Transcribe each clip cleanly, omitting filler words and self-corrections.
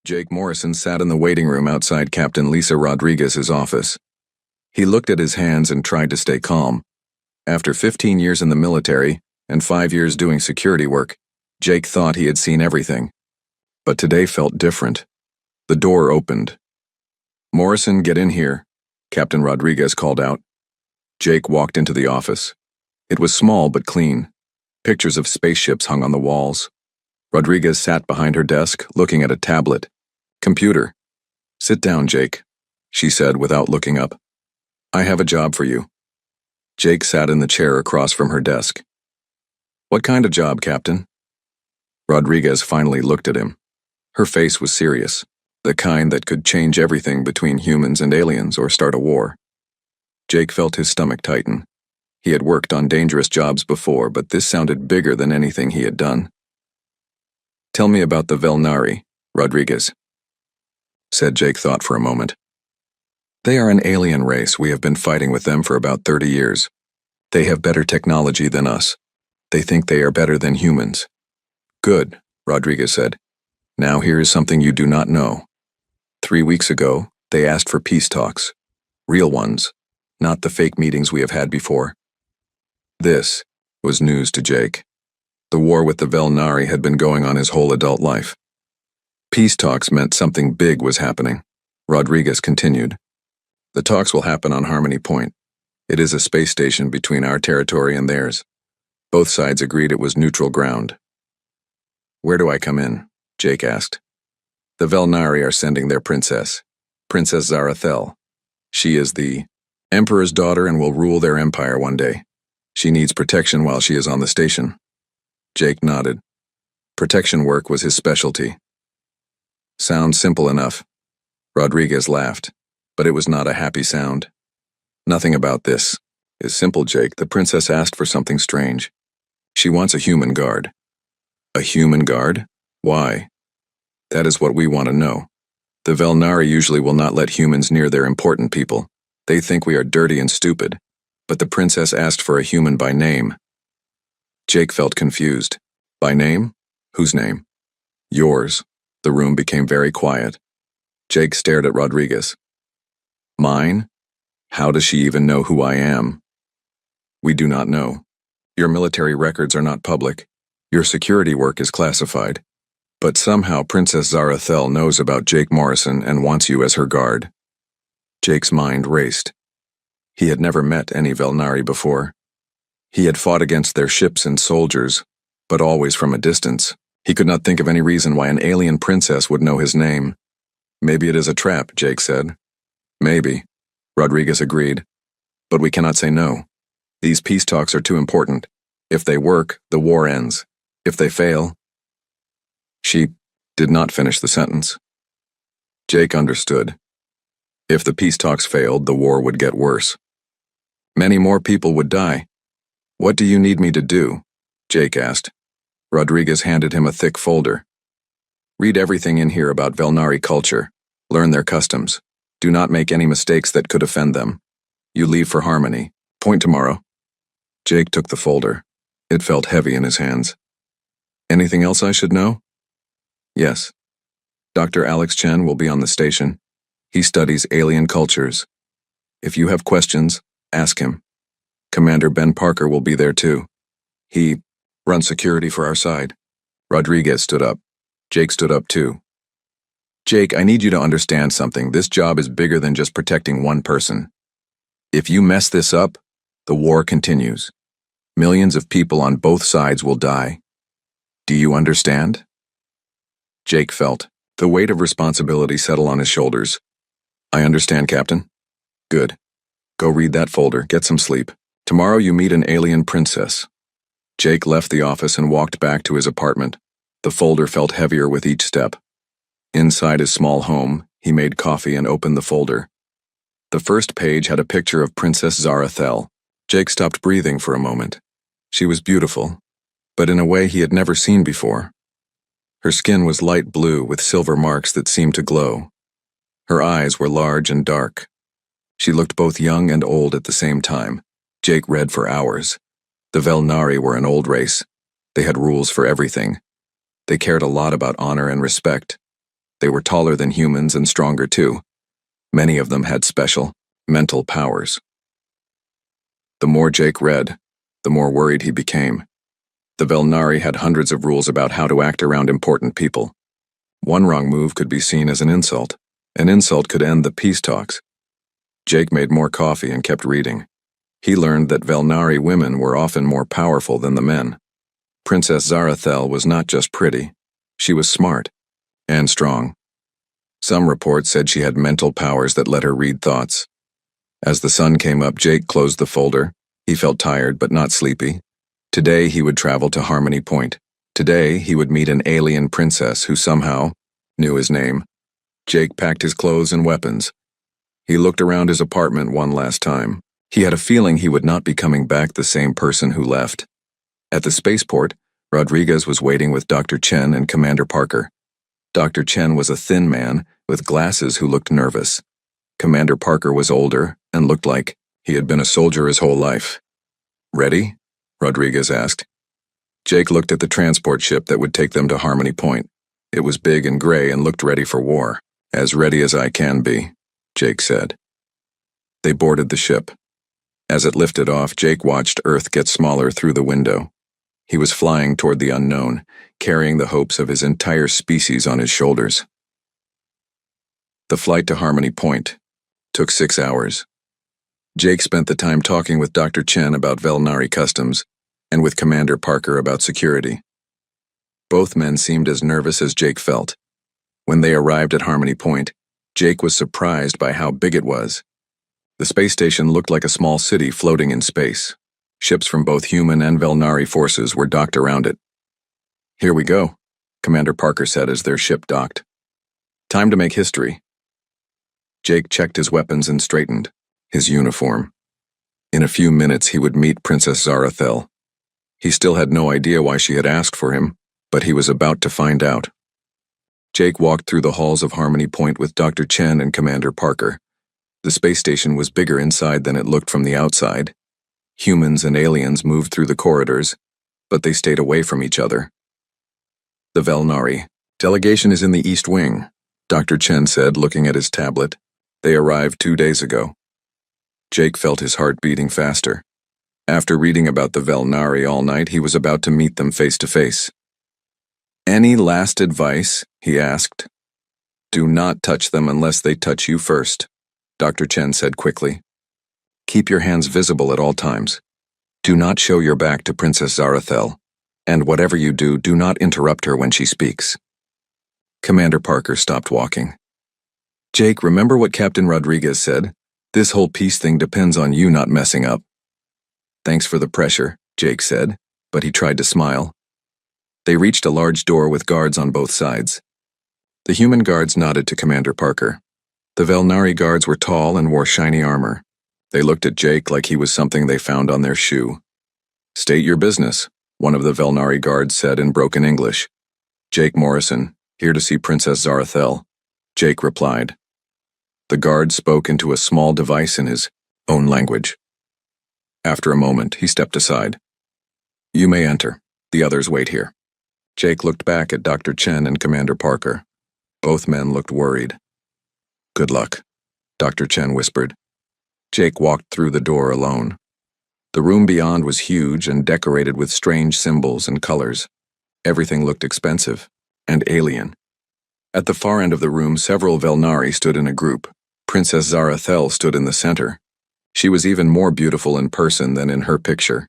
Jake Morrison sat in the waiting room outside Captain Lisa Rodriguez's office. He looked at his hands and tried to stay calm. After 15 years in the military and 5 years doing security work, Jake thought he had seen everything. But today felt different. The door opened. "Morrison, get in here," Captain Rodriguez called out. Jake walked into the office. It was small but clean. Pictures of spaceships hung on the walls. Rodriguez sat behind her desk, looking at a tablet. "Computer." "Sit down, Jake," she said without looking up. "I have a job for you." Jake sat in the chair across from her desk. "What kind of job, Captain?" Rodriguez finally looked at him. Her face was serious, the kind that could change everything between humans and aliens or start a war. Jake felt his stomach tighten. He had worked on dangerous jobs before, but this sounded bigger than anything he had done. "Tell me about the Velnari, Rodriguez," said Jake. Thought for a moment. "They are an alien race. We have been fighting with them for about 30 years. They have better technology than us. They think they are better than humans." "Good," Rodriguez said. "Now here is something you do not know. 3 weeks ago, they asked for peace talks. Real ones, not the fake meetings we have had before." This was news to Jake. The war with the Velnari had been going on his whole adult life. Peace talks meant something big was happening. Rodriguez continued. "The talks will happen on Harmony Point. It is a space station between our territory and theirs. Both sides agreed it was neutral ground." "Where do I come in?" Jake asked. "The Velnari are sending their princess, Princess Zarathel. She is the Emperor's daughter and will rule their empire one day. She needs protection while she is on the station." Jake nodded. Protection work was his specialty. "Sounds simple enough." Rodriguez laughed, but it was not a happy sound. "Nothing about this is simple, Jake. The princess asked for something strange. She wants a human guard." "A human guard? Why?" "That is what we want to know. The Velnari usually will not let humans near their important people. They think we are dirty and stupid. But the princess asked for a human by name." Jake felt confused. "By name? Whose name?" "Yours." The room became very quiet. Jake stared at Rodriguez. "Mine? How does she even know who I am?" "We do not know. Your military records are not public. Your security work is classified. But somehow Princess Zarathel knows about Jake Morrison and wants you as her guard." Jake's mind raced. He had never met any Velnari before. He had fought against their ships and soldiers, but always from a distance. He could not think of any reason why an alien princess would know his name. "Maybe it is a trap," Jake said. "Maybe," Rodriguez agreed. "But we cannot say no. These peace talks are too important. If they work, the war ends. If they fail..." She did not finish the sentence. Jake understood. If the peace talks failed, the war would get worse. Many more people would die. "What do you need me to do?" Jake asked. Rodriguez handed him a thick folder. "Read everything in here about Velnari culture. Learn their customs. Do not make any mistakes that could offend them. You leave for Harmony. Point tomorrow." Jake took the folder. It felt heavy in his hands. "Anything else I should know?" "Yes. Dr. Alex Chen will be on the station. He studies alien cultures. If you have questions, ask him. Commander Ben Parker will be there too. He runs security for our side." Rodriguez stood up. Jake stood up too. "Jake, I need you to understand something. This job is bigger than just protecting one person. If you mess this up, the war continues. Millions of people on both sides will die. Do you understand?" Jake felt the weight of responsibility settle on his shoulders. "I understand, Captain." "Good. Go read that folder. Get some sleep. Tomorrow you meet an alien princess." Jake left the office and walked back to his apartment. The folder felt heavier with each step. Inside his small home, he made coffee and opened the folder. The first page had a picture of Princess Zarathel. Jake stopped breathing for a moment. She was beautiful, but in a way he had never seen before. Her skin was light blue with silver marks that seemed to glow. Her eyes were large and dark. She looked both young and old at the same time. Jake read for hours. The Velnari were an old race. They had rules for everything. They cared a lot about honor and respect. They were taller than humans and stronger too. Many of them had special, mental powers. The more Jake read, the more worried he became. The Velnari had hundreds of rules about how to act around important people. One wrong move could be seen as an insult. An insult could end the peace talks. Jake made more coffee and kept reading. He learned that Velnari women were often more powerful than the men. Princess Zarathel was not just pretty, she was smart and strong. Some reports said she had mental powers that let her read thoughts. As the sun came up, Jake closed the folder. He felt tired but not sleepy. Today he would travel to Harmony Point. Today he would meet an alien princess who somehow knew his name. Jake packed his clothes and weapons. He looked around his apartment one last time. He had a feeling he would not be coming back the same person who left. At the spaceport, Rodriguez was waiting with Dr. Chen and Commander Parker. Dr. Chen was a thin man with glasses who looked nervous. Commander Parker was older and looked like he had been a soldier his whole life. "Ready?" Rodriguez asked. Jake looked at the transport ship that would take them to Harmony Point. It was big and gray and looked ready for war. "As ready as I can be," Jake said. They boarded the ship. As it lifted off, Jake watched Earth get smaller through the window. He was flying toward the unknown, carrying the hopes of his entire species on his shoulders. The flight to Harmony Point took 6 hours. Jake spent the time talking with Dr. Chen about Velnari customs and with Commander Parker about security. Both men seemed as nervous as Jake felt. When they arrived at Harmony Point, Jake was surprised by how big it was. The space station looked like a small city floating in space. Ships from both human and Velnari forces were docked around it. "Here we go," Commander Parker said as their ship docked. "Time to make history." Jake checked his weapons and straightened his uniform. In a few minutes he would meet Princess Zarathel. He still had no idea why she had asked for him, but he was about to find out. Jake walked through the halls of Harmony Point with Dr. Chen and Commander Parker. The space station was bigger inside than it looked from the outside. Humans and aliens moved through the corridors, but they stayed away from each other. "The Velnari delegation is in the East Wing," Dr. Chen said, looking at his tablet. "They arrived 2 days ago." Jake felt his heart beating faster. After reading about the Velnari all night, he was about to meet them face to face. "Any last advice?" he asked. "Do not touch them unless they touch you first," Dr. Chen said quickly. "Keep your hands visible at all times. Do not show your back to Princess Zarathel, and whatever you do, do not interrupt her when she speaks." Commander Parker stopped walking. "Jake, remember what Captain Rodriguez said? This whole peace thing depends on you not messing up." "Thanks for the pressure," Jake said, but he tried to smile. They reached a large door with guards on both sides. The human guards nodded to Commander Parker. The Velnari guards were tall and wore shiny armor. They looked at Jake like he was something they found on their shoe. "State your business," one of the Velnari guards said in broken English. "Jake Morrison, here to see Princess Zarathel," Jake replied. The guard spoke into a small device in his own language. After a moment, he stepped aside. "You may enter. The others wait here." Jake looked back at Dr. Chen and Commander Parker. Both men looked worried. "Good luck," Dr. Chen whispered. Jake walked through the door alone. The room beyond was huge and decorated with strange symbols and colors. Everything looked expensive and alien. At the far end of the room, several Velnari stood in a group. Princess Zarathel stood in the center. She was even more beautiful in person than in her picture.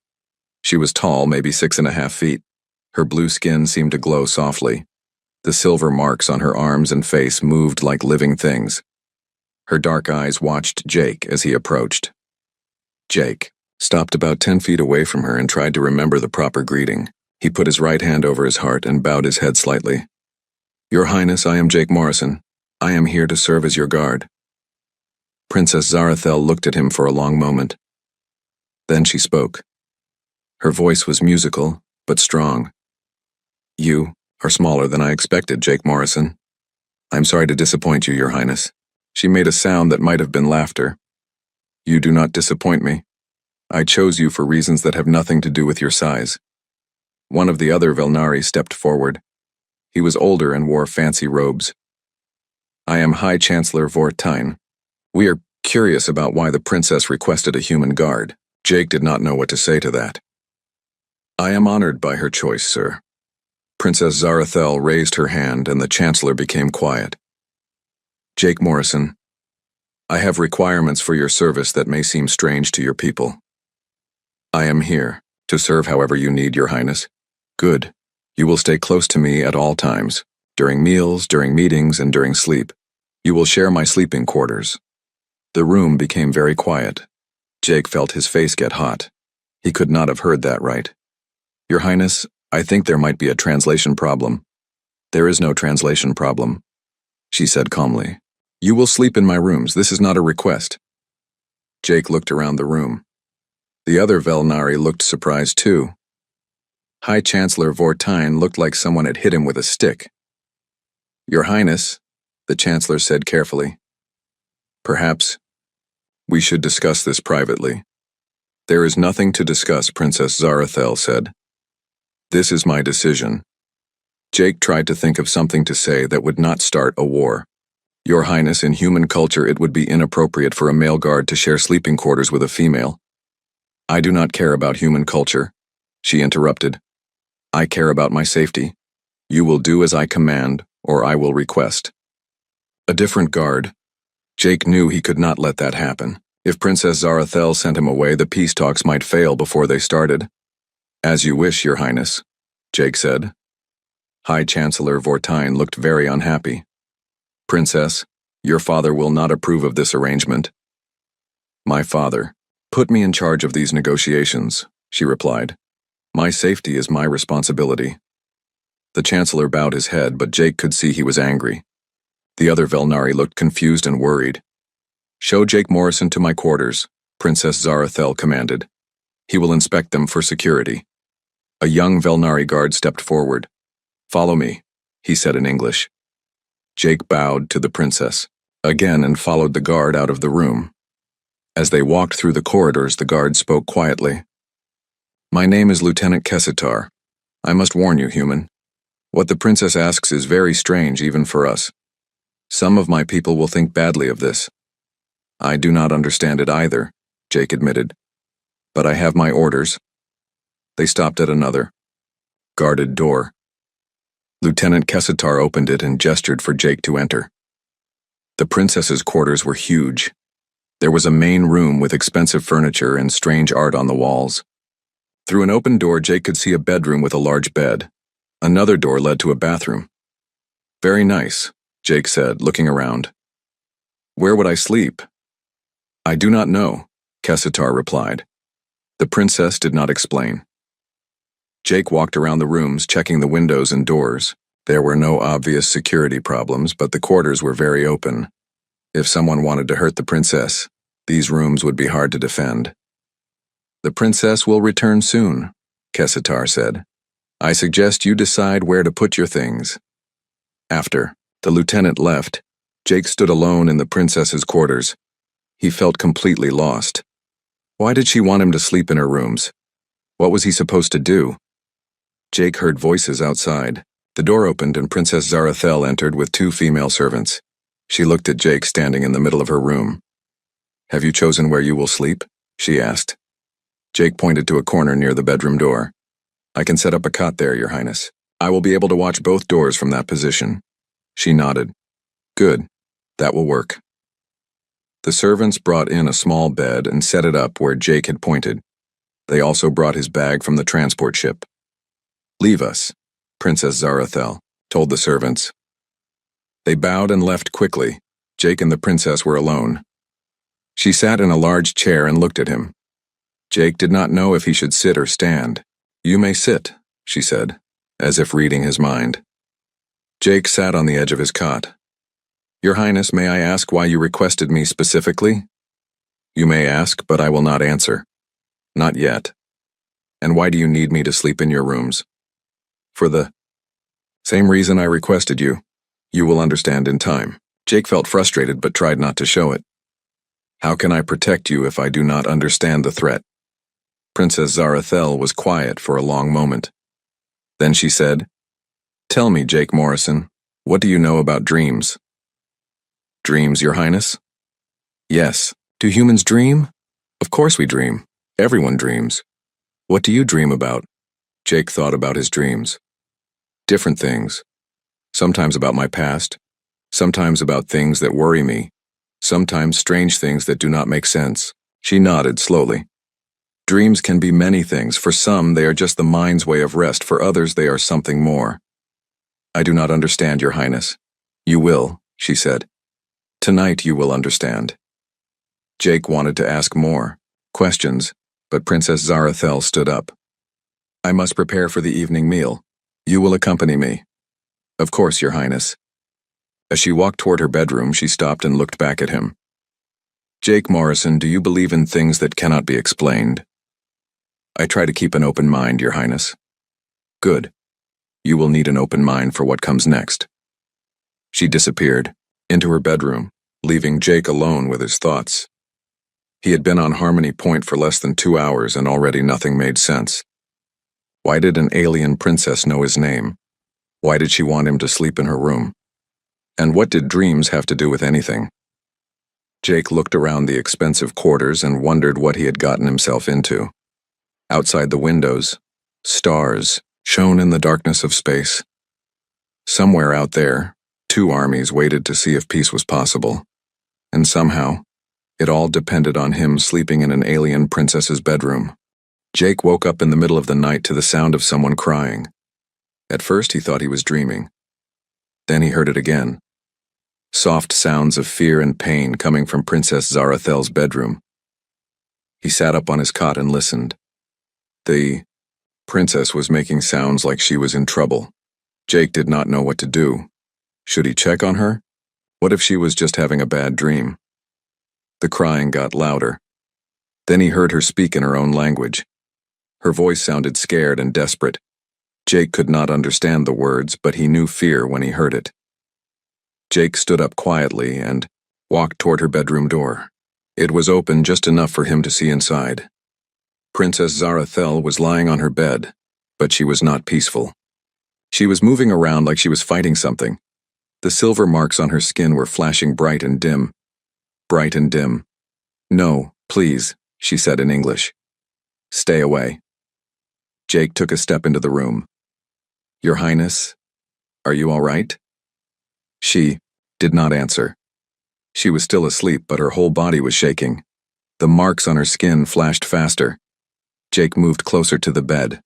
She was tall, maybe 6.5 feet. Her blue skin seemed to glow softly. The silver marks on her arms and face moved like living things. Her dark eyes watched Jake as he approached. Jake stopped about 10 feet away from her and tried to remember the proper greeting. He put his right hand over his heart and bowed his head slightly. "Your Highness, I am Jake Morrison. I am here to serve as your guard." Princess Zarathel looked at him for a long moment. Then she spoke. Her voice was musical, but strong. "You are smaller than I expected, Jake Morrison. I'm sorry to disappoint you, Your Highness." She made a sound that might have been laughter. "You do not disappoint me. I chose you for reasons that have nothing to do with your size." One of the other Velnari stepped forward. He was older and wore fancy robes. I am High Chancellor Vortine. We are curious about why the princess requested a human guard. Jake did not know what to say to that. I am honored by her choice, sir. Princess Zarathel raised her hand and the Chancellor became quiet. Jake Morrison, I have requirements for your service that may seem strange to your people. I am here to serve however you need, Your Highness. Good. You will stay close to me at all times, during meals, during meetings, and during sleep. You will share my sleeping quarters. The room became very quiet. Jake felt his face get hot. He could not have heard that right. Your Highness, I think there might be a translation problem. There is no translation problem, she said calmly. You will sleep in my rooms. This is not a request. Jake looked around the room. The other Velnari looked surprised too. High Chancellor Vortine looked like someone had hit him with a stick. Your Highness, the Chancellor said carefully. Perhaps we should discuss this privately. There is nothing to discuss, Princess Zarathel said. This is my decision. Jake tried to think of something to say that would not start a war. Your Highness, in human culture it would be inappropriate for a male guard to share sleeping quarters with a female. I do not care about human culture, she interrupted. I care about my safety. You will do as I command, or I will request. A different guard. Jake knew he could not let that happen. If Princess Zarathel sent him away, the peace talks might fail before they started. As you wish, Your Highness, Jake said. High Chancellor Vortine looked very unhappy. Princess, your father will not approve of this arrangement. My father put me in charge of these negotiations, she replied. My safety is my responsibility. The Chancellor bowed his head, but Jake could see he was angry. The other Velnari looked confused and worried. Show Jake Morrison to my quarters, Princess Zarathel commanded. He will inspect them for security. A young Velnari guard stepped forward. Follow me, he said in English. Jake bowed to the princess again and followed the guard out of the room. As they walked through the corridors, the guard spoke quietly. My name is Lieutenant Kessitar. I must warn you, human. What the princess asks is very strange even for us. Some of my people will think badly of this. I do not understand it either, Jake admitted. But I have my orders. They stopped at another guarded door. Lieutenant Kessitar opened it and gestured for Jake to enter. The princess's quarters were huge. There was a main room with expensive furniture and strange art on the walls. Through an open door, Jake could see a bedroom with a large bed. Another door led to a bathroom. Very nice, Jake said, looking around. Where would I sleep? I do not know, Kessitar replied. The princess did not explain. Jake walked around the rooms, checking the windows and doors. There were no obvious security problems, but the quarters were very open. If someone wanted to hurt the princess, these rooms would be hard to defend. The princess will return soon, Kessitar said. I suggest you decide where to put your things. After the lieutenant left, Jake stood alone in the princess's quarters. He felt completely lost. Why did she want him to sleep in her rooms? What was he supposed to do? Jake heard voices outside. The door opened and Princess Zarathel entered with 2 female servants. She looked at Jake standing in the middle of her room. Have you chosen where you will sleep? She asked. Jake pointed to a corner near the bedroom door. I can set up a cot there, Your Highness. I will be able to watch both doors from that position. She nodded. Good. That will work. The servants brought in a small bed and set it up where Jake had pointed. They also brought his bag from the transport ship. Leave us, Princess Zarathel told the servants. They bowed and left quickly. Jake and the princess were alone. She sat in a large chair and looked at him. Jake did not know if he should sit or stand. You may sit, she said, as if reading his mind. Jake sat on the edge of his cot. Your Highness, may I ask why you requested me specifically? You may ask, but I will not answer. Not yet. And why do you need me to sleep in your rooms? For the same reason I requested you. You will understand in time. Jake felt frustrated but tried not to show it. How can I protect you if I do not understand the threat? Princess Zarathel was quiet for a long moment. Then she said, Tell me, Jake Morrison, what do you know about dreams? Dreams, Your Highness? Yes. Do humans dream? Of course we dream. Everyone dreams. What do you dream about? Jake thought about his dreams. Different things. Sometimes about my past. Sometimes about things that worry me. Sometimes strange things that do not make sense. She nodded slowly. Dreams can be many things. For some, they are just the mind's way of rest. For others, they are something more. I do not understand, Your Highness. You will, she said. Tonight you will understand. Jake wanted to ask more questions, but Princess Zarathel stood up. I must prepare for the evening meal. You will accompany me. Of course, Your Highness. As she walked toward her bedroom, she stopped and looked back at him. Jake Morrison, do you believe in things that cannot be explained? I try to keep an open mind, Your Highness. Good. You will need an open mind for what comes next. She disappeared into her bedroom, leaving Jake alone with his thoughts. He had been on Harmony Point for less than 2 hours and already nothing made sense. Why did an alien princess know his name? Why did she want him to sleep in her room? And what did dreams have to do with anything? Jake looked around the expensive quarters and wondered what he had gotten himself into. Outside the windows, stars shone in the darkness of space. Somewhere out there, 2 armies waited to see if peace was possible. And somehow, it all depended on him sleeping in an alien princess's bedroom. Jake woke up in the middle of the night to the sound of someone crying. At first he thought he was dreaming. Then he heard it again. Soft sounds of fear and pain coming from Princess Zarathel's bedroom. He sat up on his cot and listened. The princess was making sounds like she was in trouble. Jake did not know what to do. Should he check on her? What if she was just having a bad dream? The crying got louder. Then he heard her speak in her own language. Her voice sounded scared and desperate. Jake could not understand the words, but he knew fear when he heard it. Jake stood up quietly and walked toward her bedroom door. It was open just enough for him to see inside. Princess Zarathel was lying on her bed, but she was not peaceful. She was moving around like she was fighting something. The silver marks on her skin were flashing bright and dim. Bright and dim. No, please, she said in English. Stay away. Jake took a step into the room. Your Highness, are you all right? She did not answer. She was still asleep, but her whole body was shaking. The marks on her skin flashed faster. Jake moved closer to the bed.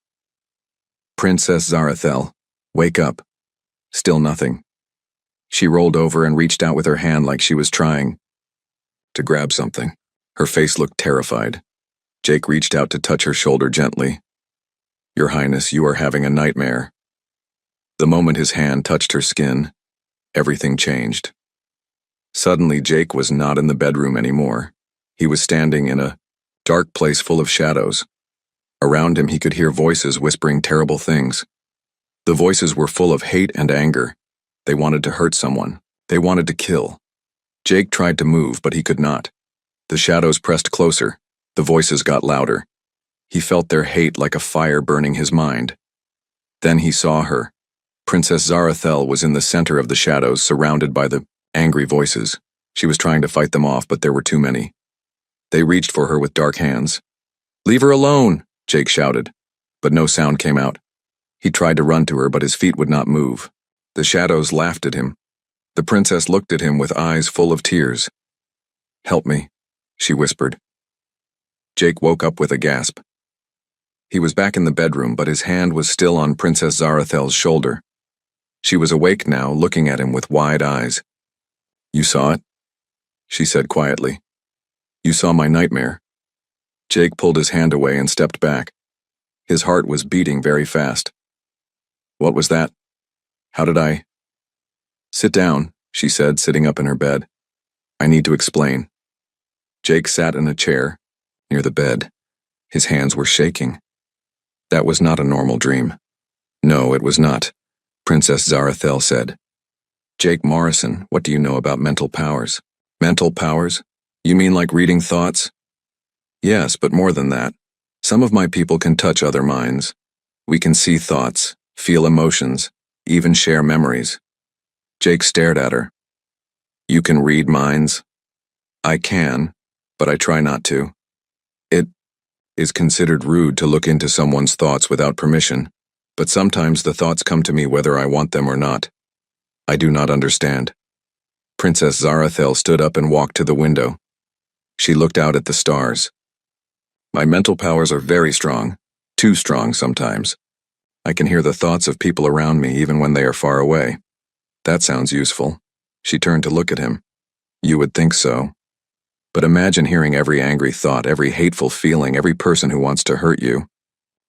Princess Zarathel, wake up. Still nothing. She rolled over and reached out with her hand like she was trying to grab something. Her face looked terrified. Jake reached out to touch her shoulder gently. Your Highness, you are having a nightmare. The moment his hand touched her skin, everything changed. Suddenly, Jake was not in the bedroom anymore. He was standing in a dark place full of shadows. Around him, he could hear voices whispering terrible things. The voices were full of hate and anger. They wanted to hurt someone. They wanted to kill. Jake tried to move, but he could not. The shadows pressed closer. The voices got louder. He felt their hate like a fire burning his mind. Then he saw her. Princess Zarathel was in the center of the shadows, surrounded by the angry voices. She was trying to fight them off, but there were too many. They reached for her with dark hands. Leave her alone, Jake shouted, but no sound came out. He tried to run to her, but his feet would not move. The shadows laughed at him. The princess looked at him with eyes full of tears. Help me, she whispered. Jake woke up with a gasp. He was back in the bedroom, but his hand was still on Princess Zarathel's shoulder. She was awake now, looking at him with wide eyes. You saw it? She said quietly. You saw my nightmare. Jake pulled his hand away and stepped back. His heart was beating very fast. What was that? How did I? Sit down, she said, sitting up in her bed. I need to explain. Jake sat in a chair near the bed. His hands were shaking. That was not a normal dream. No, it was not, Princess Zarathel said. Jake Morrison, what do you know about mental powers? Mental powers? You mean like reading thoughts? Yes, but more than that. Some of my people can touch other minds. We can see thoughts, feel emotions, even share memories. Jake stared at her. You can read minds? I can, but I try not to. It is considered rude to look into someone's thoughts without permission, but sometimes the thoughts come to me whether I want them or not. I do not understand. Princess Zarathel stood up and walked to the window. She looked out at the stars. My mental powers are very strong, too strong sometimes. I can hear the thoughts of people around me even when they are far away. That sounds useful. She turned to look at him. You would think so. But imagine hearing every angry thought, every hateful feeling, every person who wants to hurt you.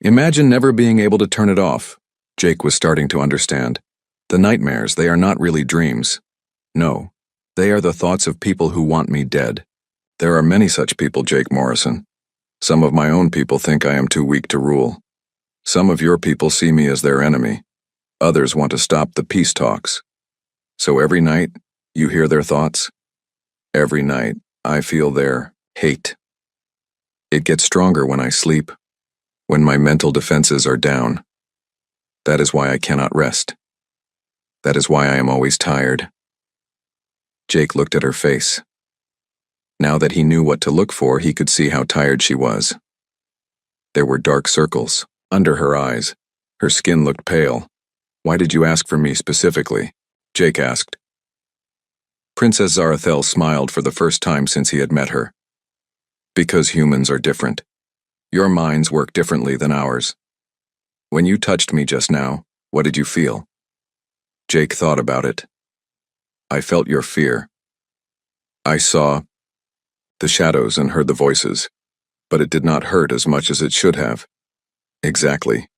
Imagine never being able to turn it off. Jake was starting to understand. The nightmares, they are not really dreams. No, they are the thoughts of people who want me dead. There are many such people, Jake Morrison. Some of my own people think I am too weak to rule. Some of your people see me as their enemy. Others want to stop the peace talks. So every night, you hear their thoughts? Every night, I feel their hate. It gets stronger when I sleep, when my mental defenses are down. That is why I cannot rest. That is why I am always tired. Jake looked at her face. Now that he knew what to look for, he could see how tired she was. There were dark circles under her eyes. Her skin looked pale. Why did you ask for me specifically? Jake asked. Princess Zarathel smiled for the first time since he had met her. Because humans are different. Your minds work differently than ours. When you touched me just now, what did you feel? Jake thought about it. I felt your fear. I saw the shadows and heard the voices, but it did not hurt as much as it should have. Exactly.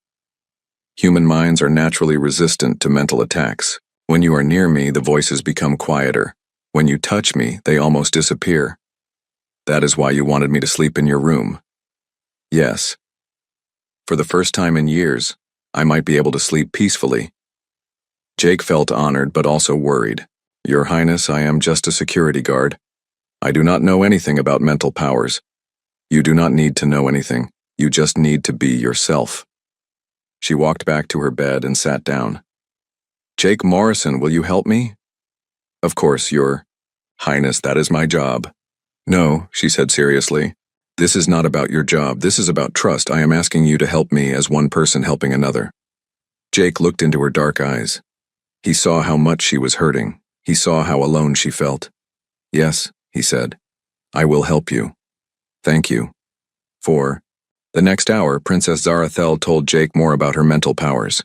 Human minds are naturally resistant to mental attacks. When you are near me, the voices become quieter. When you touch me, they almost disappear. That is why you wanted me to sleep in your room. Yes. For the first time in years, I might be able to sleep peacefully. Jake felt honored but also worried. Your Highness, I am just a security guard. I do not know anything about mental powers. You do not need to know anything. You just need to be yourself. She walked back to her bed and sat down. Jake Morrison, will you help me? Of course, Your Highness, that is my job. No, she said seriously. This is not about your job. This is about trust. I am asking you to help me as one person helping another. Jake looked into her dark eyes. He saw how much she was hurting. He saw how alone she felt. Yes, he said. I will help you. Thank you. For the next hour, Princess Zarathel told Jake more about her mental powers.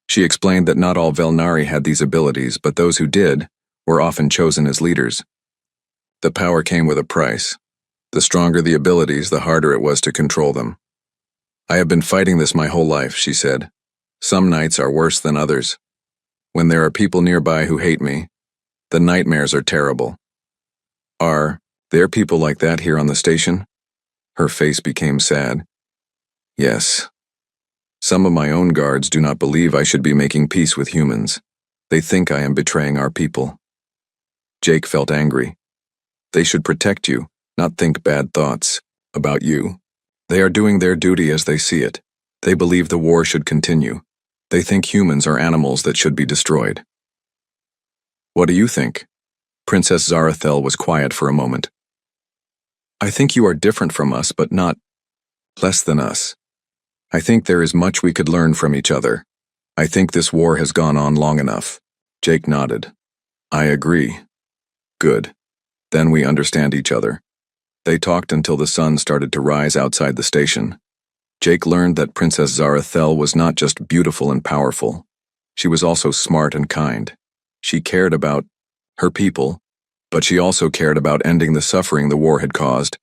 She explained that not all Velnari had these abilities, but those who did were often chosen as leaders. The power came with a price. The stronger the abilities, the harder it was to control them. I have been fighting this my whole life, she said. Some nights are worse than others. When there are people nearby who hate me, the nightmares are terrible. Are there people like that here on the station? Her face became sad. Yes. Some of my own guards do not believe I should be making peace with humans. They think I am betraying our people. Jake felt angry. They should protect you, not think bad thoughts about you. They are doing their duty as they see it. They believe the war should continue. They think humans are animals that should be destroyed. What do you think? Princess Zarathel was quiet for a moment. I think you are different from us, but not less than us. I think there is much we could learn from each other. I think this war has gone on long enough. Jake nodded. I agree. Good. Then we understand each other. They talked until the sun started to rise outside the station. Jake learned that Princess Zarathel was not just beautiful and powerful. She was also smart and kind. She cared about her people, but she also cared about ending the suffering the war had caused.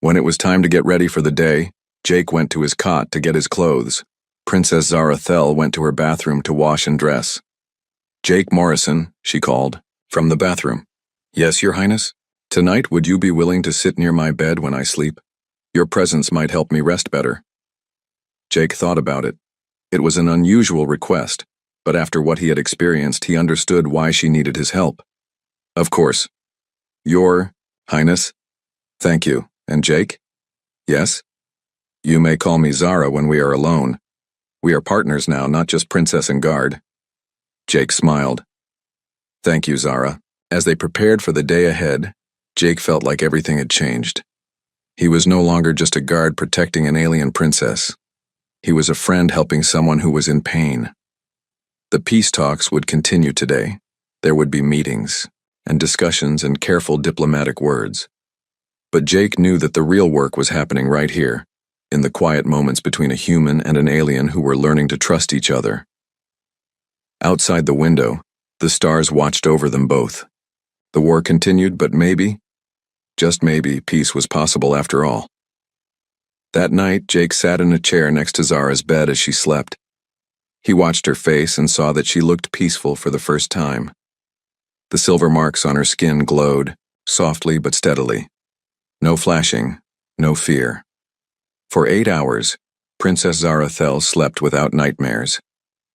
When it was time to get ready for the day, Jake went to his cot to get his clothes. Princess Zarathel went to her bathroom to wash and dress. Jake Morrison, she called, from the bathroom. Yes, Your Highness? Tonight, would you be willing to sit near my bed when I sleep? Your presence might help me rest better. Jake thought about it. It was an unusual request, but after what he had experienced, he understood why she needed his help. Of course. Your Highness? Thank you. And Jake? Yes? You may call me Zara when we are alone. We are partners now, not just princess and guard. Jake smiled. Thank you, Zara. As they prepared for the day ahead, Jake felt like everything had changed. He was no longer just a guard protecting an alien princess. He was a friend helping someone who was in pain. The peace talks would continue today. There would be meetings, and discussions and careful diplomatic words. But Jake knew that the real work was happening right here, in the quiet moments between a human and an alien who were learning to trust each other. Outside the window, the stars watched over them both. The war continued, but maybe, just maybe, peace was possible after all. That night, Jake sat in a chair next to Zara's bed as she slept. He watched her face and saw that she looked peaceful for the first time. The silver marks on her skin glowed, softly but steadily. No flashing, no fear. For 8 hours, Princess Zara Thel slept without nightmares,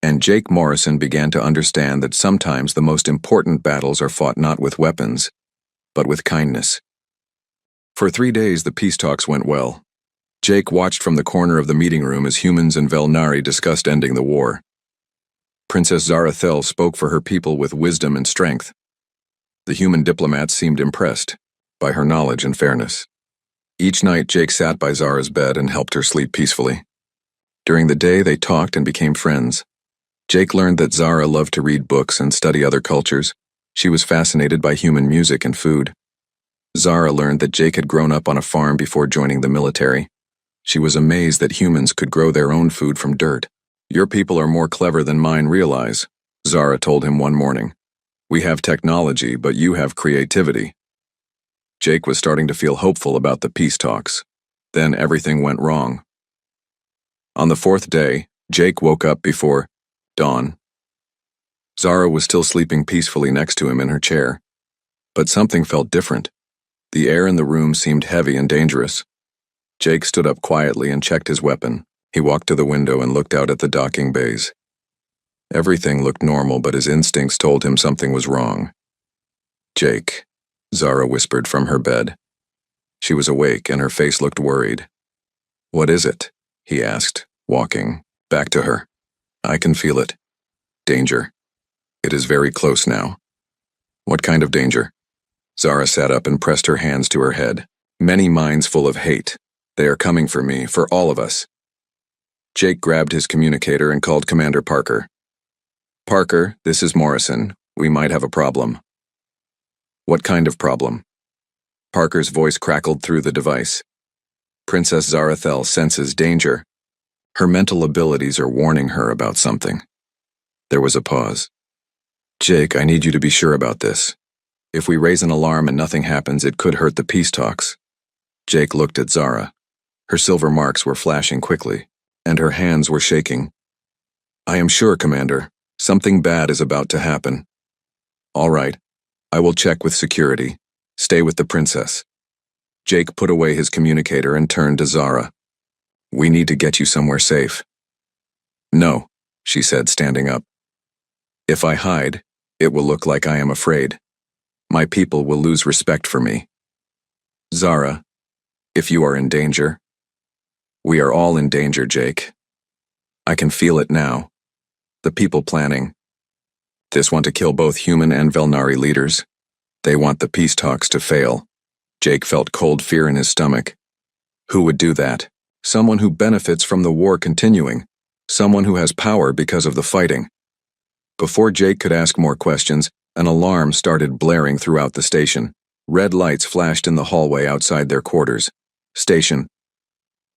and Jake Morrison began to understand that sometimes the most important battles are fought not with weapons, but with kindness. For 3 days, the peace talks went well. Jake watched from the corner of the meeting room as humans and Velnari discussed ending the war. Princess Zara Thel spoke for her people with wisdom and strength. The human diplomats seemed impressed by her knowledge and fairness. Each night, Jake sat by Zara's bed and helped her sleep peacefully. During the day, they talked and became friends. Jake learned that Zara loved to read books and study other cultures. She was fascinated by human music and food. Zara learned that Jake had grown up on a farm before joining the military. She was amazed that humans could grow their own food from dirt. "Your people are more clever than mine realize," Zara told him one morning. "We have technology, but you have creativity." Jake was starting to feel hopeful about the peace talks. Then everything went wrong. On the 4th day, Jake woke up before dawn. Zara was still sleeping peacefully next to him in her chair. But something felt different. The air in the room seemed heavy and dangerous. Jake stood up quietly and checked his weapon. He walked to the window and looked out at the docking bays. Everything looked normal, but his instincts told him something was wrong. "Jake," Zara whispered from her bed. She was awake and her face looked worried. "What is it?" he asked, walking back to her. "I can feel it. Danger. It is very close now." "What kind of danger?" Zara sat up and pressed her hands to her head. "Many minds full of hate. They are coming for me, for all of us." Jake grabbed his communicator and called Commander Parker. "Parker, this is Morrison. We might have a problem." "What kind of problem?" Parker's voice crackled through the device. "Princess Zara Thel senses danger. Her mental abilities are warning her about something." There was a pause. "Jake, I need you to be sure about this. If we raise an alarm and nothing happens, it could hurt the peace talks." Jake looked at Zara. Her silver marks were flashing quickly, and her hands were shaking. "I am sure, Commander. Something bad is about to happen." "All right. I will check with security. Stay with the princess." Jake put away his communicator and turned to Zara. "We need to get you somewhere safe." "No," she said, standing up. "If I hide, it will look like I am afraid. My people will lose respect for me. Zara, if you are in danger..." "We are all in danger, Jake. I can feel it now. The people planning this want to kill both human and Velnari leaders. They want the peace talks to fail." Jake felt cold fear in his stomach. Who would do that? Someone who benefits from the war continuing. Someone who has power because of the fighting. Before Jake could ask more questions, an alarm started blaring throughout the station. Red lights flashed in the hallway outside their quarters. "Station.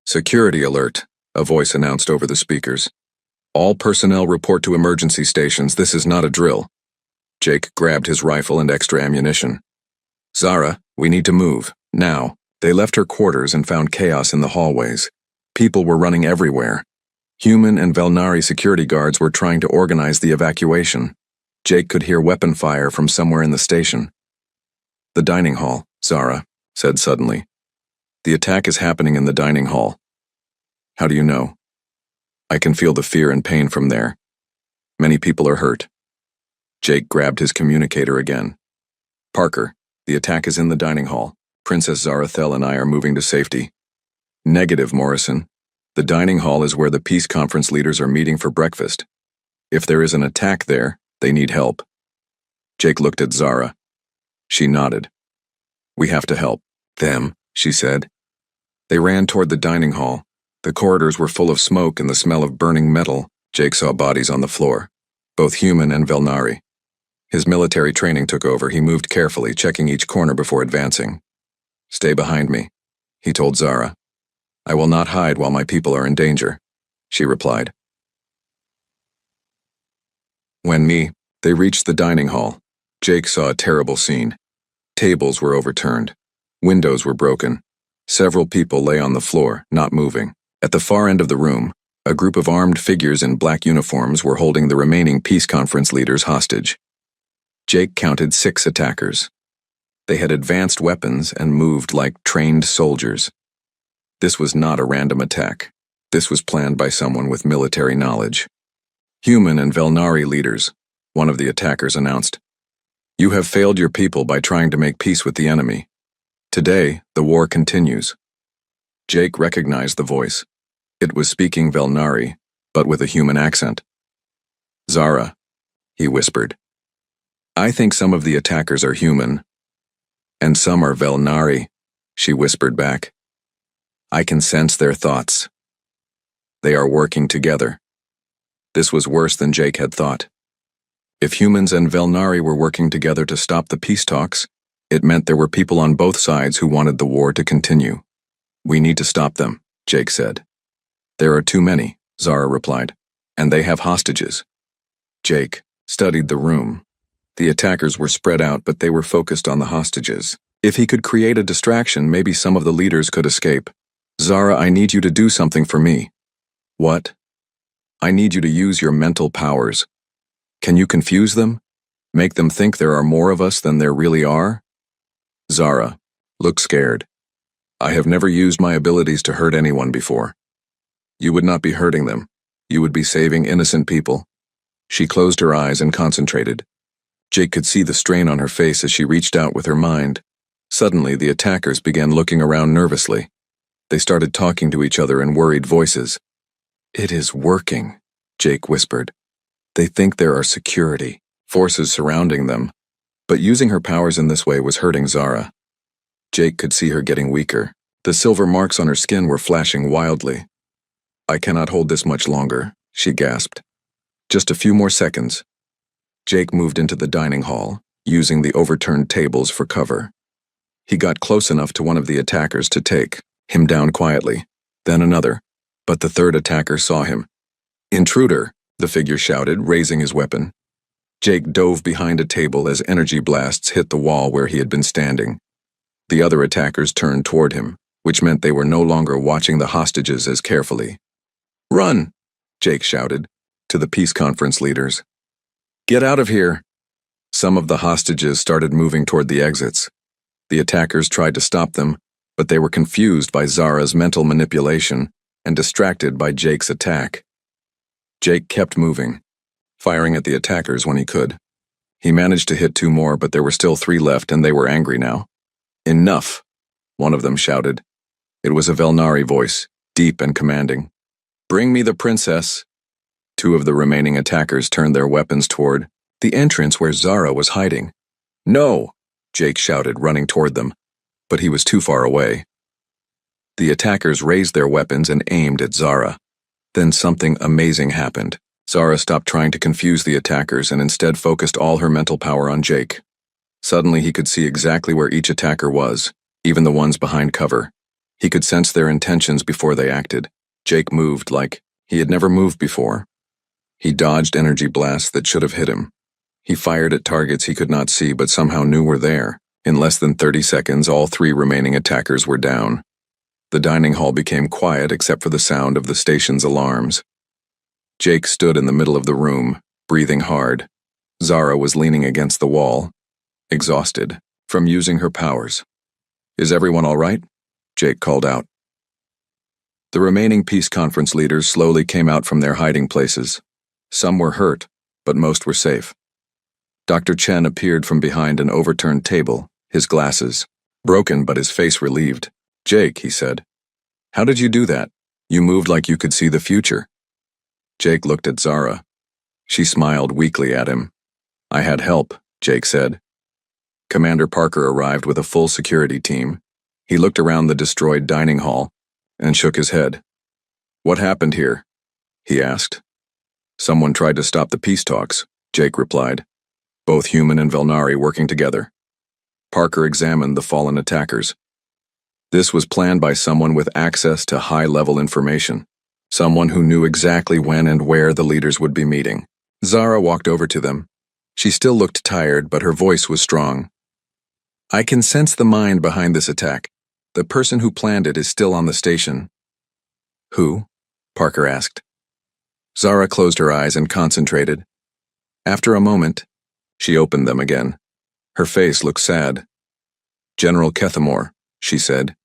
Security alert," a voice announced over the speakers. "All personnel report to emergency stations. This is not a drill." Jake grabbed his rifle and extra ammunition. "Zara, we need to move, now." They left her quarters and found chaos in the hallways. People were running everywhere. Human and Velnari security guards were trying to organize the evacuation. Jake could hear weapon fire from somewhere in the station. "The dining hall," Zara said suddenly. "The attack is happening in the dining hall." "How do you know?" "I can feel the fear and pain from there. Many people are hurt." Jake grabbed his communicator again. "Parker, the attack is in the dining hall. Princess Zara Thel and I are moving to safety." "Negative, Morrison. The dining hall is where the peace conference leaders are meeting for breakfast. If there is an attack there, they need help." Jake looked at Zara. She nodded. We have to help them, she said. They ran toward the dining hall. The corridors were full of smoke and the smell of burning metal. Jake saw bodies on the floor, both human and Velnari. His military training took over. He moved carefully, checking each corner before advancing. Stay behind me, he told Zara. I will not hide while my people are in danger, she replied. When they reached the dining hall, Jake saw a terrible scene. Tables were overturned. Windows were broken. Several people lay on the floor, not moving. At the far end of the room, a group of armed figures in black uniforms were holding the remaining peace conference leaders hostage. Jake counted 6 attackers. They had advanced weapons and moved like trained soldiers. This was not a random attack. This was planned by someone with military knowledge. Human and Velnari leaders, one of the attackers announced. You have failed your people by trying to make peace with the enemy. Today, the war continues. Jake recognized the voice. It was speaking Velnari, but with a human accent. Zara, he whispered. I think some of the attackers are human, and some are Velnari, she whispered back. I can sense their thoughts. They are working together. This was worse than Jake had thought. If humans and Velnari were working together to stop the peace talks, it meant there were people on both sides who wanted the war to continue. We need to stop them, Jake said. There are too many, Zara replied, and they have hostages. Jake studied the room. The attackers were spread out, but they were focused on the hostages. If he could create a distraction, maybe some of the leaders could escape. Zara, I need you to do something for me. What? I need you to use your mental powers. Can you confuse them? Make them think there are more of us than there really are? Zara, look scared. I have never used my abilities to hurt anyone before. You would not be hurting them. You would be saving innocent people. She closed her eyes and concentrated. Jake could see the strain on her face as she reached out with her mind. Suddenly, the attackers began looking around nervously. They started talking to each other in worried voices. It is working, Jake whispered. They think there are security forces surrounding them, but using her powers in this way was hurting Zara. Jake could see her getting weaker. The silver marks on her skin were flashing wildly. I cannot hold this much longer, she gasped. Just a few more seconds. Jake moved into the dining hall, using the overturned tables for cover. He got close enough to one of the attackers to take him down quietly, then another, but the third attacker saw him. Intruder, the figure shouted, raising his weapon. Jake dove behind a table as energy blasts hit the wall where he had been standing. The other attackers turned toward him, which meant they were no longer watching the hostages as carefully. Run, Jake shouted to the peace conference leaders. Get out of here. Some of the hostages started moving toward the exits. The attackers tried to stop them, but they were confused by Zara's mental manipulation and distracted by Jake's attack. Jake kept moving, firing at the attackers when he could. He managed to hit 2 more, but there were still 3 left and they were angry now. Enough, one of them shouted. It was a Velnari voice, deep and commanding. Bring me the princess. 2 of the remaining attackers turned their weapons toward the entrance where Zara was hiding. No, Jake shouted, running toward them, but he was too far away. The attackers raised their weapons and aimed at Zara. Then something amazing happened. Zara stopped trying to confuse the attackers and instead focused all her mental power on Jake. Suddenly he could see exactly where each attacker was, even the ones behind cover. He could sense their intentions before they acted. Jake moved like he had never moved before. He dodged energy blasts that should have hit him. He fired at targets he could not see but somehow knew were there. In less than 30 seconds, all 3 remaining attackers were down. The dining hall became quiet except for the sound of the station's alarms. Jake stood in the middle of the room, breathing hard. Zara was leaning against the wall, exhausted from using her powers. Is everyone all right? Jake called out. The remaining peace conference leaders slowly came out from their hiding places. Some were hurt, but most were safe. Dr. Chen appeared from behind an overturned table, his glasses broken but his face relieved. Jake, he said, how did you do that? You moved like you could see the future. Jake looked at Zara. She smiled weakly at him. I had help, Jake said. Commander Parker arrived with a full security team. He looked around the destroyed dining hall and shook his head. "What happened here?" he asked. "Someone tried to stop the peace talks," Jake replied. "Both human and Velnari working together." Parker examined the fallen attackers. This was planned by someone with access to high-level information, someone who knew exactly when and where the leaders would be meeting. Zara walked over to them. She still looked tired, but her voice was strong. "I can sense the mind behind this attack. The person who planned it is still on the station." "Who?" Parker asked. Zara closed her eyes and concentrated. After a moment, she opened them again. Her face looked sad. "General Kethamore," she said.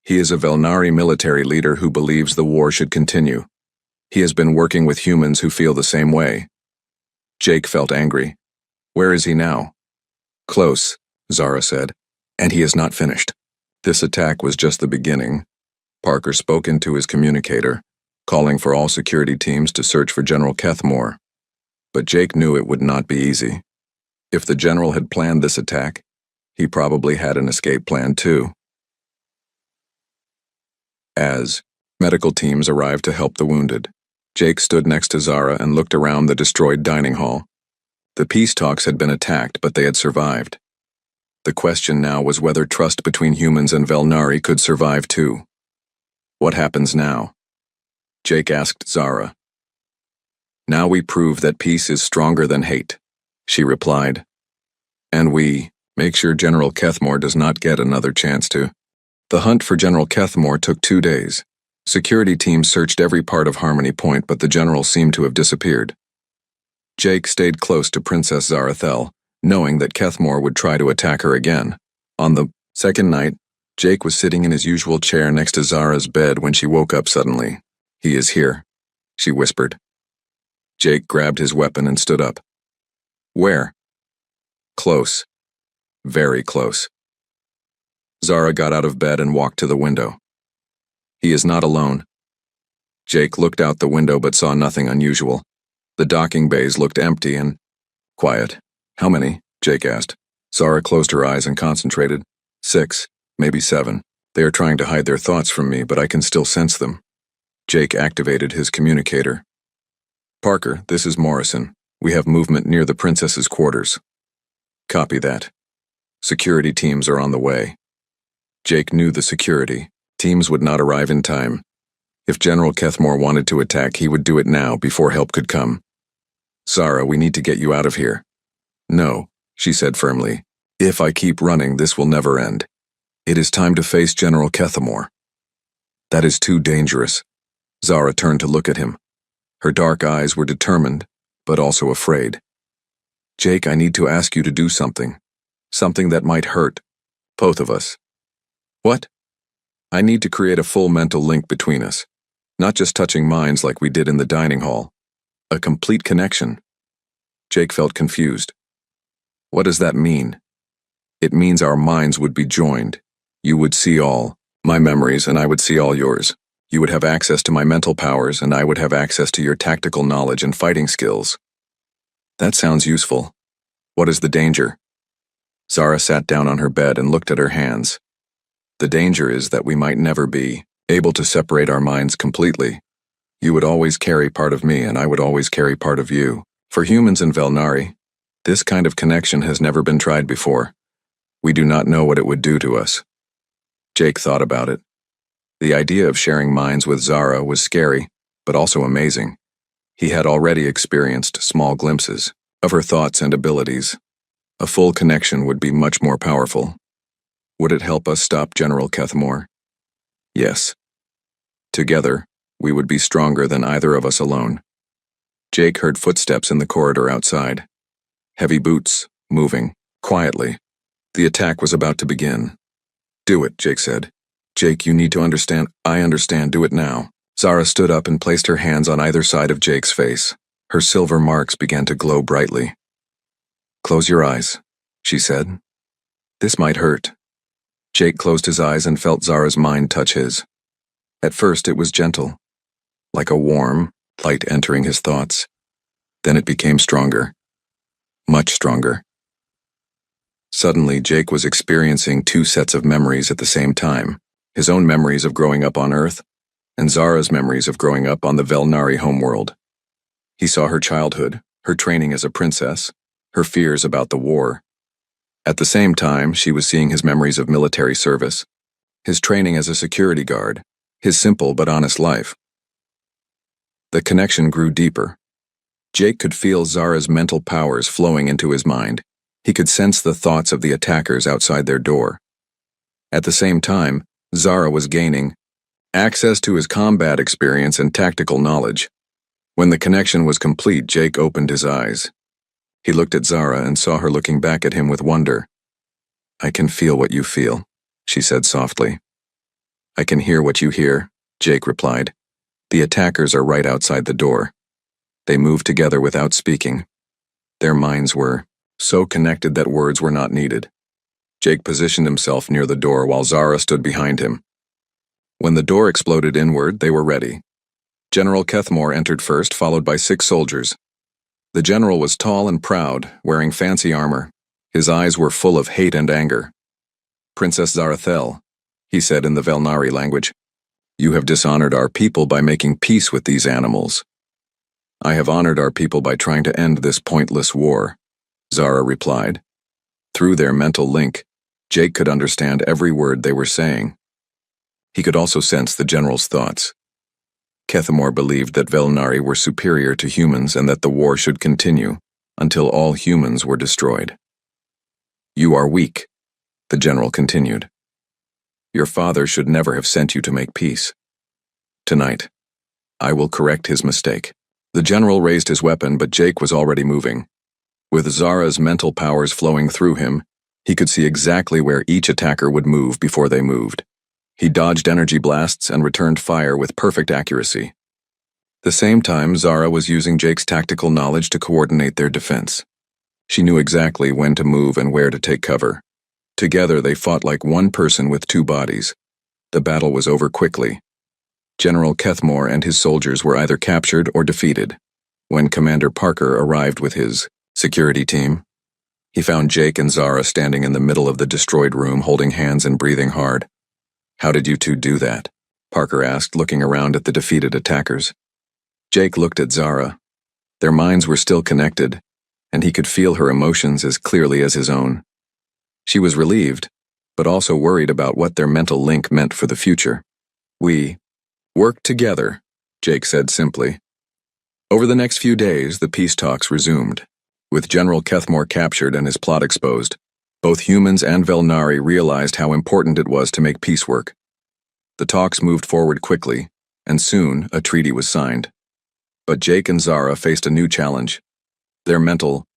"He is a Velnari military leader who believes the war should continue. He has been working with humans who feel the same way." Jake felt angry. "Where is he now?" "Close," Zara said, "and he is not finished." This attack was just the beginning. Parker spoke into his communicator, calling for all security teams to search for General Kethamore. But Jake knew it would not be easy. If the general had planned this attack, he probably had an escape plan too. As medical teams arrived to help the wounded, Jake stood next to Zara and looked around the destroyed dining hall. The peace talks had been attacked, but they had survived. The question now was whether trust between humans and Velnari could survive too. "What happens now?" Jake asked Zara. "Now we prove that peace is stronger than hate," she replied. "And we make sure General Kethamore does not get another chance to." The hunt for General Kethamore took 2 days. Security teams searched every part of Harmony Point, but the general seemed to have disappeared. Jake stayed close to Princess Zarathel, knowing that Kethamore would try to attack her again. On the second night, Jake was sitting in his usual chair next to Zara's bed when she woke up suddenly. "He is here," she whispered. Jake grabbed his weapon and stood up. "Where?" "Close. Very close." Zara got out of bed and walked to the window. "He is not alone." Jake looked out the window but saw nothing unusual. The docking bays looked empty and quiet. "How many?" Jake asked. Zara closed her eyes and concentrated. 6, maybe 7. "They are trying to hide their thoughts from me, but I can still sense them." Jake activated his communicator. "Parker, this is Morrison. We have movement near the princess's quarters." "Copy that. Security teams are on the way." Jake knew the security teams would not arrive in time. If General Kethamore wanted to attack, he would do it now before help could come. "Zara, we need to get you out of here." "No," she said firmly. "If I keep running, this will never end. It is time to face General Kethamore." "That is too dangerous." Zara turned to look at him. Her dark eyes were determined, but also afraid. "Jake, I need to ask you to do something. Something that might hurt both of us." "What?" "I need to create a full mental link between us. Not just touching minds like we did in the dining hall. A complete connection." Jake felt confused. "What does that mean?" "It means our minds would be joined. You would see all my memories and I would see all yours. You would have access to my mental powers and I would have access to your tactical knowledge and fighting skills." "That sounds useful. What is the danger?" Zara sat down on her bed and looked at her hands. "The danger is that we might never be able to separate our minds completely. You would always carry part of me and I would always carry part of you. For humans in Velnari, this kind of connection has never been tried before. We do not know what it would do to us." Jake thought about it. The idea of sharing minds with Zara was scary, but also amazing. He had already experienced small glimpses of her thoughts and abilities. A full connection would be much more powerful. Would it help us stop General Kethamore? Yes. Together, we would be stronger than either of us alone. Jake heard footsteps in the corridor outside. Heavy boots, moving, quietly. The attack was about to begin. "Do it," Jake said. "Jake, you need to understand." "I understand, do it now." Zara stood up and placed her hands on either side of Jake's face. Her silver marks began to glow brightly. "Close your eyes," she said. "This might hurt." Jake closed his eyes and felt Zara's mind touch his. At first it was gentle, like a warm light entering his thoughts. Then it became stronger, much stronger. Suddenly, Jake was experiencing two sets of memories at the same time. His own memories of growing up on Earth, and Zara's memories of growing up on the Velnari homeworld. He saw her childhood, her training as a princess, her fears about the war. At the same time, she was seeing his memories of military service, his training as a security guard, his simple but honest life. The connection grew deeper. Jake could feel Zara's mental powers flowing into his mind. He could sense the thoughts of the attackers outside their door. At the same time, Zara was gaining access to his combat experience and tactical knowledge. When the connection was complete, Jake opened his eyes. He looked at Zara and saw her looking back at him with wonder. "I can feel what you feel," she said softly. "I can hear what you hear," Jake replied. "The attackers are right outside the door." They moved together without speaking. Their minds were so connected that words were not needed. Jake positioned himself near the door while Zara stood behind him. When the door exploded inward, they were ready. General Kethmore entered first, followed by 6 soldiers. The general was tall and proud, wearing fancy armor. His eyes were full of hate and anger. "Princess Zarathel," he said in the Velnari language, "you have dishonored our people by making peace with these animals." "I have honored our people by trying to end this pointless war," Zara replied. Through their mental link, Jake could understand every word they were saying. He could also sense the general's thoughts. Kethmore believed that Velnari were superior to humans and that the war should continue until all humans were destroyed. "You are weak," the general continued. "Your father should never have sent you to make peace. Tonight, I will correct his mistake." The general raised his weapon, but Jake was already moving. With Zara's mental powers flowing through him, he could see exactly where each attacker would move before they moved. He dodged energy blasts and returned fire with perfect accuracy. The same time, Zara was using Jake's tactical knowledge to coordinate their defense. She knew exactly when to move and where to take cover. Together, they fought like one person with 2 bodies. The battle was over quickly. General Kethmore and his soldiers were either captured or defeated. When Commander Parker arrived with his security team, he found Jake and Zara standing in the middle of the destroyed room, holding hands and breathing hard. "How did you two do that?" Parker asked, looking around at the defeated attackers. Jake looked at Zara. Their minds were still connected, and he could feel her emotions as clearly as his own. She was relieved, but also worried about what their mental link meant for the future. "We worked together," Jake said simply. Over the next few days, the peace talks resumed. With General Kethmore captured and his plot exposed, both humans and Velnari realized how important it was to make peace work. The talks moved forward quickly, and soon a treaty was signed. But Jake and Zara faced a new challenge. Their mental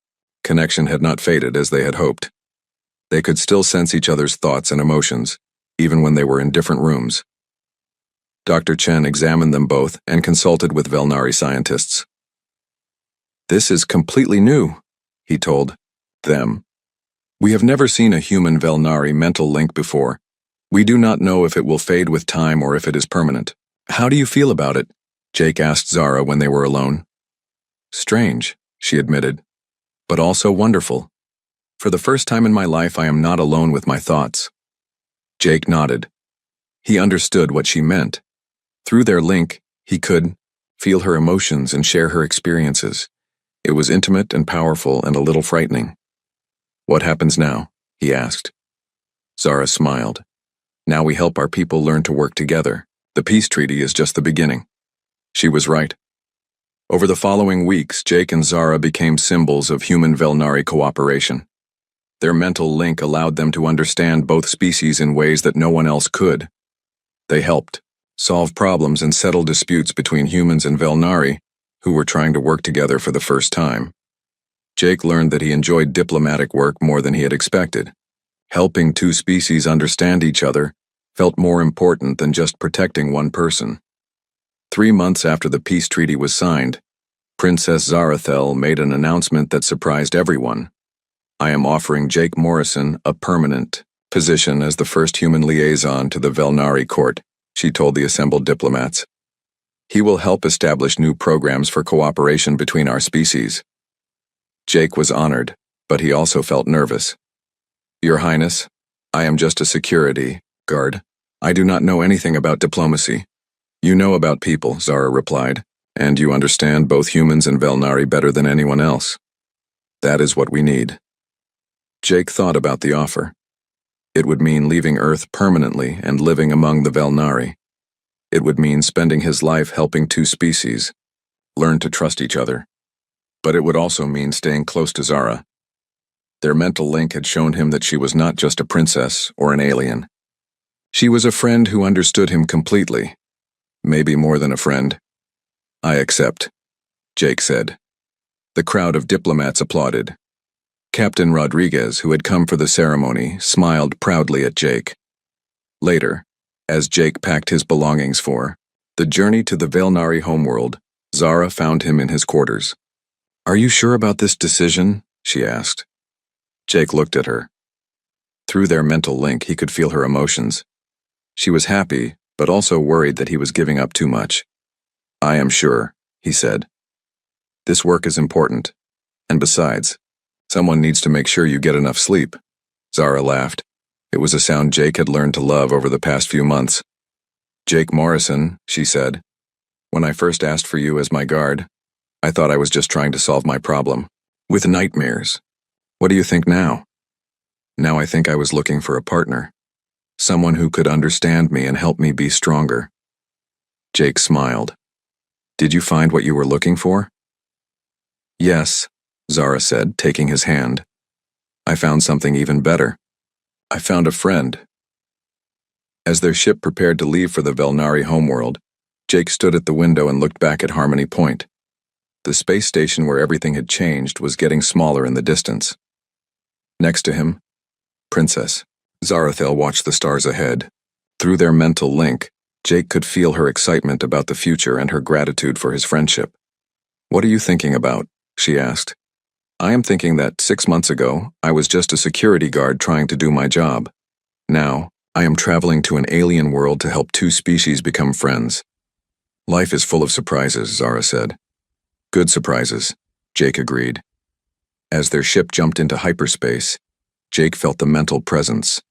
connection had not faded as they had hoped. They could still sense each other's thoughts and emotions, even when they were in different rooms. Dr. Chen examined them both and consulted with Velnari scientists. "This is completely new," he told them. "We have never seen a human Velnari mental link before. We do not know if it will fade with time or if it is permanent." "How do you feel about it?" Jake asked Zara when they were alone. "Strange," she admitted, "but also wonderful. For the first time in my life, I am not alone with my thoughts." Jake nodded. He understood what she meant. Through their link, he could feel her emotions and share her experiences. It was intimate and powerful and a little frightening. "What happens now?" he asked. Zara smiled. "Now we help our people learn to work together. The peace treaty is just the beginning." She was right. Over the following weeks, Jake and Zara became symbols of human Velnari cooperation. Their mental link allowed them to understand both species in ways that no one else could. They helped solve problems and settle disputes between humans and Velnari, who were trying to work together for the first time. Jake learned that he enjoyed diplomatic work more than he had expected. Helping 2 species understand each other felt more important than just protecting one person. 3 months after the peace treaty was signed, Princess Zarathel made an announcement that surprised everyone. "I am offering Jake Morrison a permanent position as the first human liaison to the Velnari court," she told the assembled diplomats. "He will help establish new programs for cooperation between our species." Jake was honored, but he also felt nervous. Your Highness, I am just a security guard. I do not know anything about diplomacy. You know about people, Zara replied, and you understand both humans and Velnari better than anyone else. That is what we need. Jake thought about the offer. It would mean leaving Earth permanently and living among the Velnari. It would mean spending his life helping two species, learn to trust each other. But it would also mean staying close to Zara. Their mental link had shown him that she was not just a princess or an alien. She was a friend who understood him completely. Maybe more than a friend. I accept, Jake said. The crowd of diplomats applauded. Captain Rodriguez, who had come for the ceremony, smiled proudly at Jake. Later, as Jake packed his belongings for the journey to the Velnari homeworld, Zara found him in his quarters. Are you sure about this decision? She asked. Jake looked at her. Through their mental link, he could feel her emotions. She was happy, but also worried that he was giving up too much. I am sure, he said. This work is important. And besides, someone needs to make sure you get enough sleep. Zara laughed. It was a sound Jake had learned to love over the past few months. Jake Morrison, she said. When I first asked for you as my guard, I thought I was just trying to solve my problem. With nightmares. What do you think now? Now I think I was looking for a partner. Someone who could understand me and help me be stronger. Jake smiled. Did you find what you were looking for? Yes, Zara said, taking his hand. I found something even better. I found a friend. As their ship prepared to leave for the Velnari homeworld, Jake stood at the window and looked back at Harmony Point. The space station where everything had changed was getting smaller in the distance. Next to him, Princess Zarathil watched the stars ahead. Through their mental link, Jake could feel her excitement about the future and her gratitude for his friendship. What are you thinking about? She asked. I am thinking that 6 months ago, I was just a security guard trying to do my job. Now, I am traveling to an alien world to help two species become friends. Life is full of surprises, Zara said. Good surprises, Jake agreed. As their ship jumped into hyperspace, Jake felt the mental presence